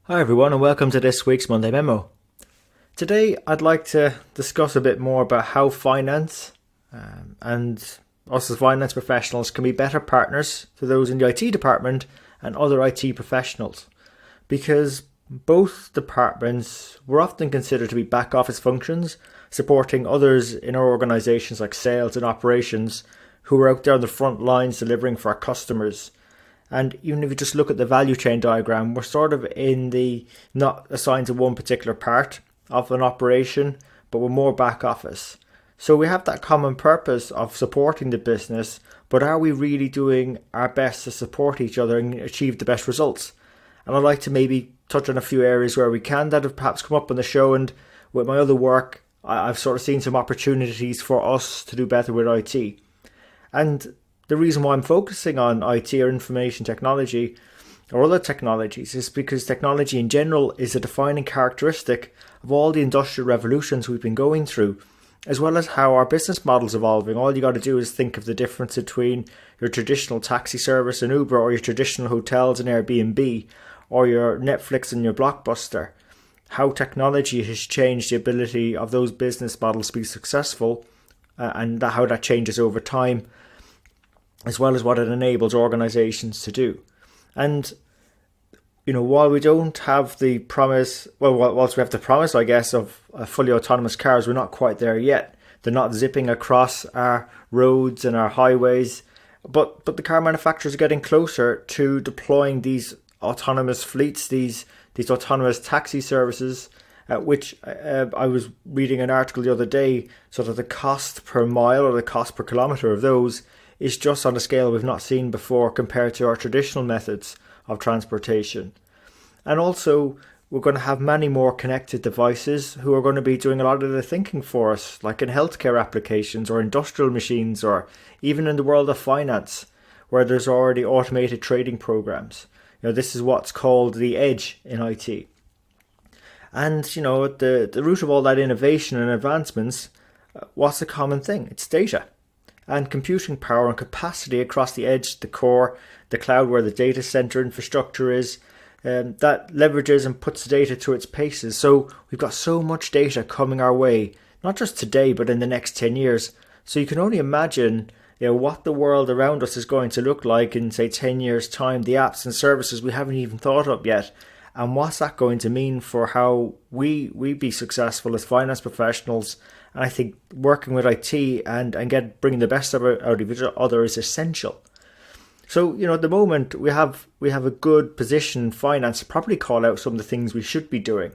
Hi everyone and welcome to this week's Monday Memo. Today I'd like to discuss a bit more about how finance and us as finance professionals can be better partners to those in the IT department and other IT professionals. Because both departments were often considered to be back office functions, supporting others in our organisations like sales and operations who are out there on the front lines delivering for our customers. And even if you just look at the value chain diagram, we're sort of in the not assigned to one particular part of an operation, but we're more back office. So we have that common purpose of supporting the business, but are we really doing our best to support each other and achieve the best results? And I'd like to maybe touch on a few areas where we can that have perhaps come up on the show, and with my other work, I've sort of seen some opportunities for us to do better with IT. And the reason why I'm focusing on IT or information technology or other technologies is because technology in general is a defining characteristic of all the industrial revolutions we've been going through, as well as how our business model's evolving. All you got to do is think of the difference between your traditional taxi service and Uber, or your traditional hotels and Airbnb, or your Netflix and your Blockbuster. How technology has changed the ability of those business models to be successful, and how that changes over time, as well as what it enables organisations to do. And, while we don't have the promise, whilst we have the promise, I guess, of fully autonomous cars, we're not quite there yet. They're not zipping across our roads and our highways, but the car manufacturers are getting closer to deploying these autonomous fleets, these autonomous taxi services, which I was reading an article the other day, sort of the cost per mile or the cost per kilometre of those is just on a scale we've not seen before compared to our traditional methods of transportation. And also, we're going to have many more connected devices who are going to be doing a lot of the thinking for us, like in healthcare applications or industrial machines, or even in the world of finance, where there's already automated trading programs. This is what's called the edge in IT. And, at the root of all that innovation and advancements, what's the common thing? It's data. And computing power and capacity across the edge, the core, the cloud where the data center infrastructure is, that leverages and puts the data to its paces. So we've got so much data coming our way, not just today, but in the next 10 years. So you can only imagine what the world around us is going to look like in, say, 10 years' time, the apps and services we haven't even thought of yet. And what's that going to mean for how we be successful as finance professionals? And I think working with IT and bringing the best out of each other is essential. So, at the moment we have a good position in finance to probably call out some of the things we should be doing.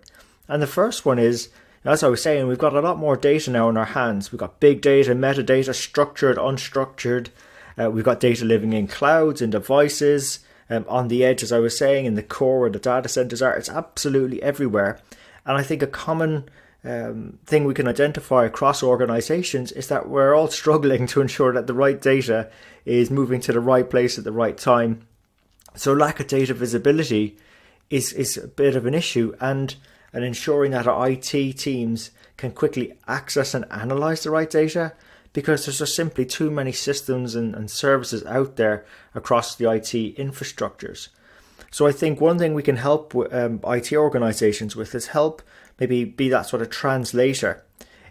And the first one is, as I was saying, we've got a lot more data now in our hands. We've got big data, metadata, structured, unstructured. We've got data living in clouds and devices, on the edge, as I was saying, in the core where the data centers are. It's absolutely everywhere. And I think a common thing we can identify across organizations is that we're all struggling to ensure that the right data is moving to the right place at the right time. So lack of data visibility is a bit of an issue, and ensuring that our IT teams can quickly access and analyze the right data, because there's just simply too many systems and services out there across the IT infrastructures. So I think one thing we can help IT organizations with is help maybe be that sort of translator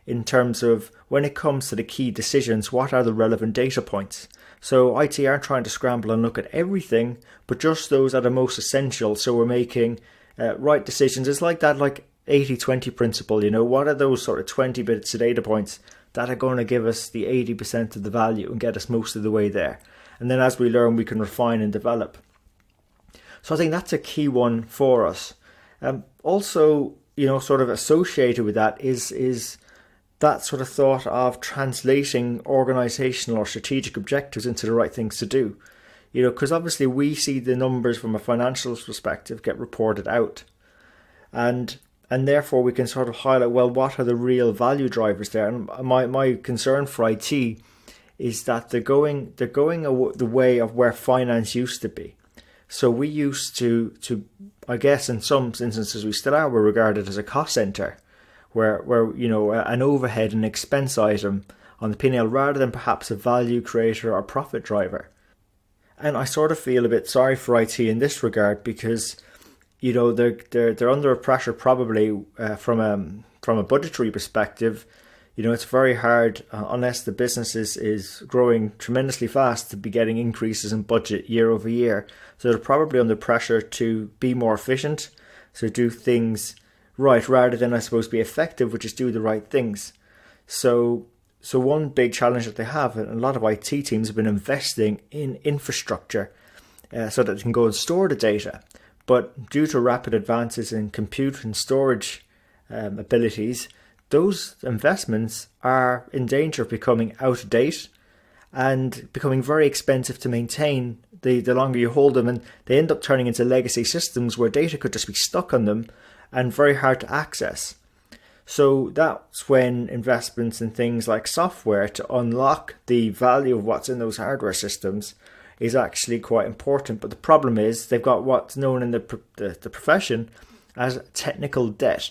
in terms of when it comes to the key decisions, what are the relevant data points? So IT aren't trying to scramble and look at everything, but just those that are most essential. So we're making right decisions. It's like that, like 80-20 principle, what are those sort of 20 bits of data points that are going to give us the 80% of the value and get us most of the way there? And then as we learn, we can refine and develop. So I think that's a key one for us. Also, sort of associated with that is that sort of thought of translating organizational or strategic objectives into the right things to do. Because obviously we see the numbers from a financial perspective get reported out. And therefore we can sort of highlight, well, what are the real value drivers there? And my concern for IT is that they're going the way of where finance used to be. So we used to I guess in some instances we still are, we're regarded as a cost center, where an overhead and expense item on the P&L rather than perhaps a value creator or profit driver. And I sort of feel a bit sorry for IT in this regard, because they're under pressure probably from a budgetary perspective. It's very hard unless the business is growing tremendously fast to be getting increases in budget year over year. So they're probably under pressure to be more efficient, so do things right rather than, I suppose, be effective, which is do the right things. So one big challenge that they have, and a lot of IT teams have been investing in infrastructure so that they can go and store the data. But due to rapid advances in compute and storage abilities, those investments are in danger of becoming out of date and becoming very expensive to maintain the longer you hold them, and they end up turning into legacy systems where data could just be stuck on them and very hard to access. So that's when investments in things like software to unlock the value of what's in those hardware systems is actually quite important. But the problem is they've got what's known in the profession as technical debt,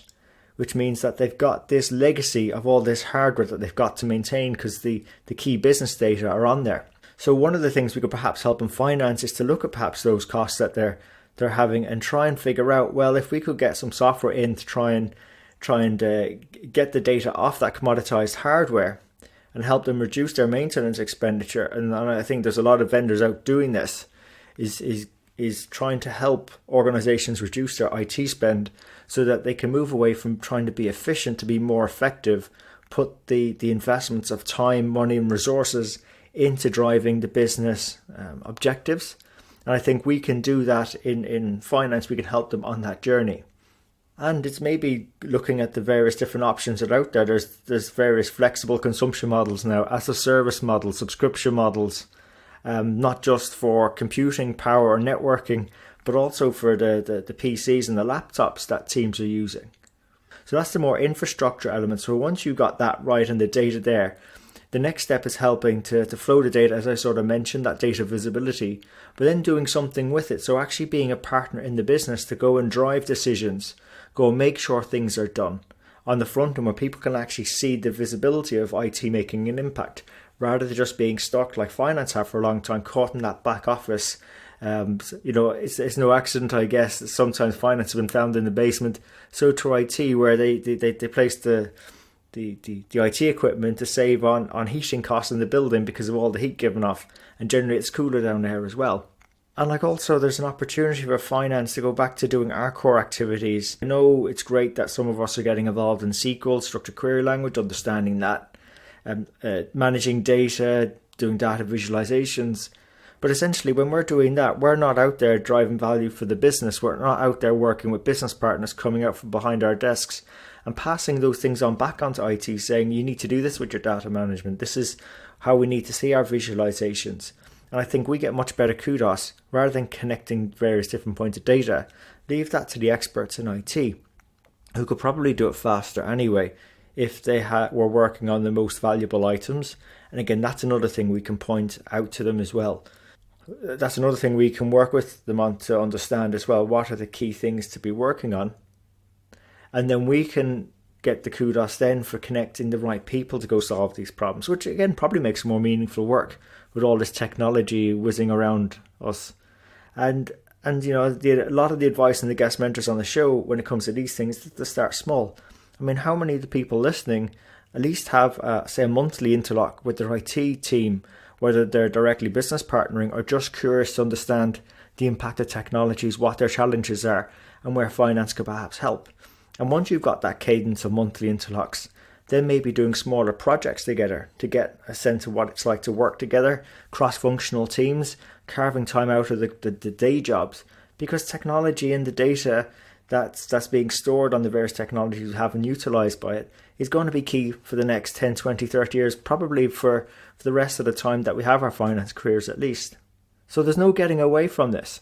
which means that they've got this legacy of all this hardware that they've got to maintain because the key business data are on there. So one of the things we could perhaps help in finance is to look at perhaps those costs that they're having and try and figure out, well, if we could get some software in to try and get the data off that commoditized hardware and help them reduce their maintenance expenditure. And I think there's a lot of vendors out doing this, is trying to help organizations reduce their IT spend so that they can move away from trying to be efficient to be more effective, put the investments of time, money and resources into driving the business objectives. And I think we can do that in finance. We can help them on that journey. And it's maybe looking at the various different options that are out there. There's various flexible consumption models now, as a service models, subscription models, not just for computing power or networking, but also for the PCs and the laptops that teams are using. So that's the more infrastructure element. So once you got that right and the data there, the next step is helping to flow the data, as I sort of mentioned, that data visibility, but then doing something with it. So actually being a partner in the business to go and drive decisions, go and make sure things are done on the front end where people can actually see the visibility of IT making an impact, rather than just being stuck like finance have for a long time, caught in that back office. It's no accident, I guess, that sometimes finance have been found in the basement. So to IT, where they place the IT equipment to save on heating costs in the building because of all the heat given off, and generally it's cooler down there as well. And also there's an opportunity for finance to go back to doing our core activities. I know it's great that some of us are getting involved in SQL, structured query language, understanding that, managing data, doing data visualizations. But essentially when we're doing that, we're not out there driving value for the business. We're not out there working with business partners coming out from behind our desks and passing those things on back onto IT, saying you need to do this with your data management. This is how we need to see our visualizations. And I think we get much better kudos rather than connecting various different points of data. Leave that to the experts in IT, who could probably do it faster anyway if they were working on the most valuable items. And again, that's another thing we can point out to them as well. That's another thing we can work with them on to understand as well. What are the key things to be working on? And then we can get the kudos then for connecting the right people to go solve these problems, which again probably makes more meaningful work with all this technology whizzing around us. And a lot of the advice and the guest mentors on the show when it comes to these things is to start small. I mean, how many of the people listening at least have, say, a monthly interlock with their IT team, whether they're directly business partnering or just curious to understand the impact of technologies, what their challenges are, and where finance could perhaps help. And once you've got that cadence of monthly interlocks, then maybe doing smaller projects together to get a sense of what it's like to work together, cross-functional teams, carving time out of the day jobs, because technology and the data that's being stored on the various technologies we have and utilised by it is going to be key for the next 10, 20, 30 years, probably for the rest of the time that we have our finance careers at least. So there's no getting away from this.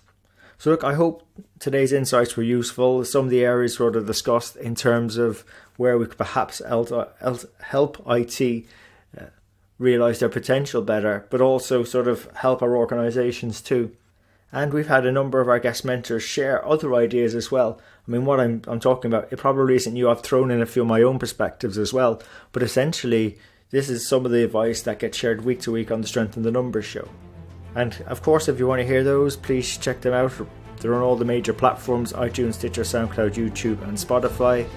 So look, I hope today's insights were useful. Some of the areas sort of discussed in terms of where we could perhaps help IT realise their potential better, but also sort of help our organisations too. And we've had a number of our guest mentors share other ideas as well. I mean, what I'm talking about, it probably isn't new. I've thrown in a few of my own perspectives as well. But essentially, this is some of the advice that gets shared week to week on the Strength in the Numbers show. And of course, if you want to hear those, please check them out They're on all the major platforms: iTunes, Stitcher, SoundCloud, YouTube and Spotify.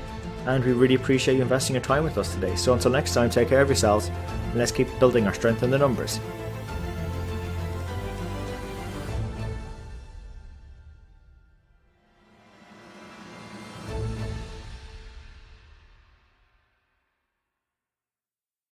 And we really appreciate you investing your time with us today. So until next time, take care of yourselves and let's keep building our strength in the numbers.